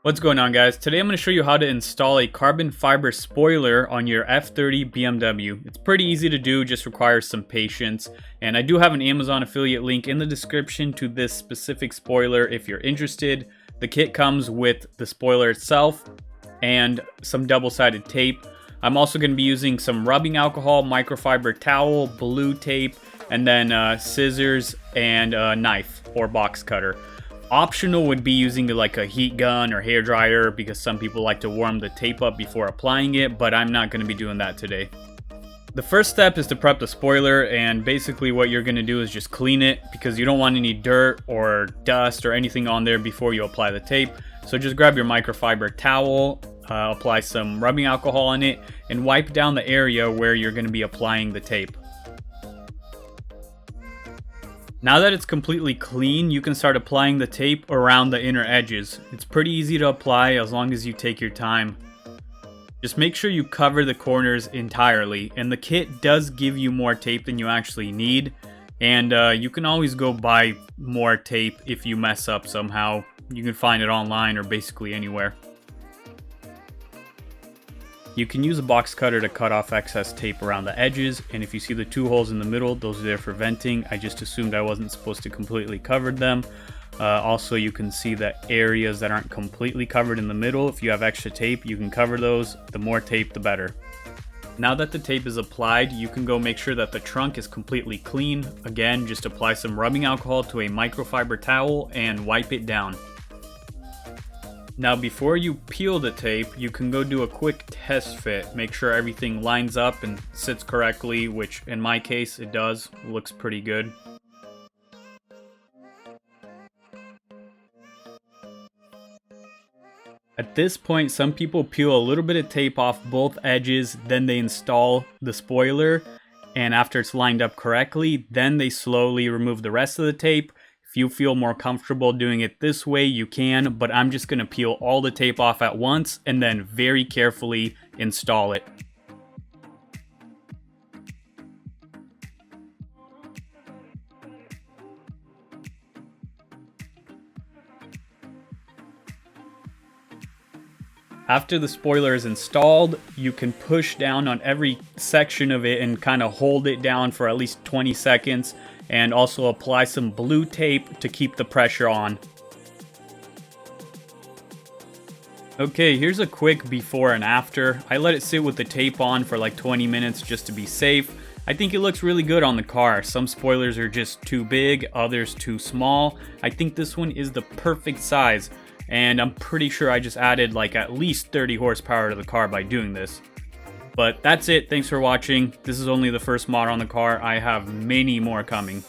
What's going on, guys? Today I'm going to show you how to install a carbon fiber spoiler on your F30 BMW. It's pretty easy to do, just requires some patience. And I do have an Amazon affiliate link in the description to this specific spoiler if you're interested. The kit comes with the spoiler itself and some double-sided tape. I'm also going to be using some rubbing alcohol, microfiber towel, blue tape, and then scissors and a knife or box cutter. Optional would be using like a heat gun or hair dryer because some people like to warm the tape up before applying it, but I'm not going to be doing that today. The first step is to prep the spoiler, and basically what you're going to do is just clean it because you don't want any dirt or dust or anything on there before you apply the tape. So just grab your microfiber towel, apply some rubbing alcohol on it, and wipe down the area where you're going to be applying the tape. Now that it's completely clean, you can start applying the tape around the inner edges. It's pretty easy to apply as long as you take your time. Just make sure you cover the corners entirely, and the kit does give you more tape than you actually need, and you can always go buy more tape if you mess up somehow. You can find it online or basically anywhere. You can use a box cutter to cut off excess tape around the edges, and if you see the two holes in the middle, those are there for venting. I just assumed I wasn't supposed to completely cover them. Also, you can see the areas that aren't completely covered in the middle. If you have extra tape, you can cover those. The more tape, the better. Now that the tape is applied, you can go make sure that the trunk is completely clean. Again, just apply some rubbing alcohol to a microfiber towel and wipe it down. Now before you peel the tape, you can go do a quick test fit. Make sure everything lines up and sits correctly, which in my case it does. Looks pretty good. At this point, some people peel a little bit of tape off both edges, then they install the spoiler, and after it's lined up correctly, then they slowly remove the rest of the tape. If you feel more comfortable doing it this way, you can, but I'm just going to peel all the tape off at once and then very carefully install it. After the spoiler is installed, you can push down on every section of it and kind of hold it down for at least 20 seconds. And also apply some blue tape to keep the pressure on. Okay, here's a quick before and after. I let it sit with the tape on for like 20 minutes just to be safe. I think it looks really good on the car. Some spoilers are just too big, others too small. I think this one is the perfect size, and I'm pretty sure I just added like at least 30 horsepower to the car by doing this. But that's it. Thanks for watching. This is only the first mod on the car. I have many more coming.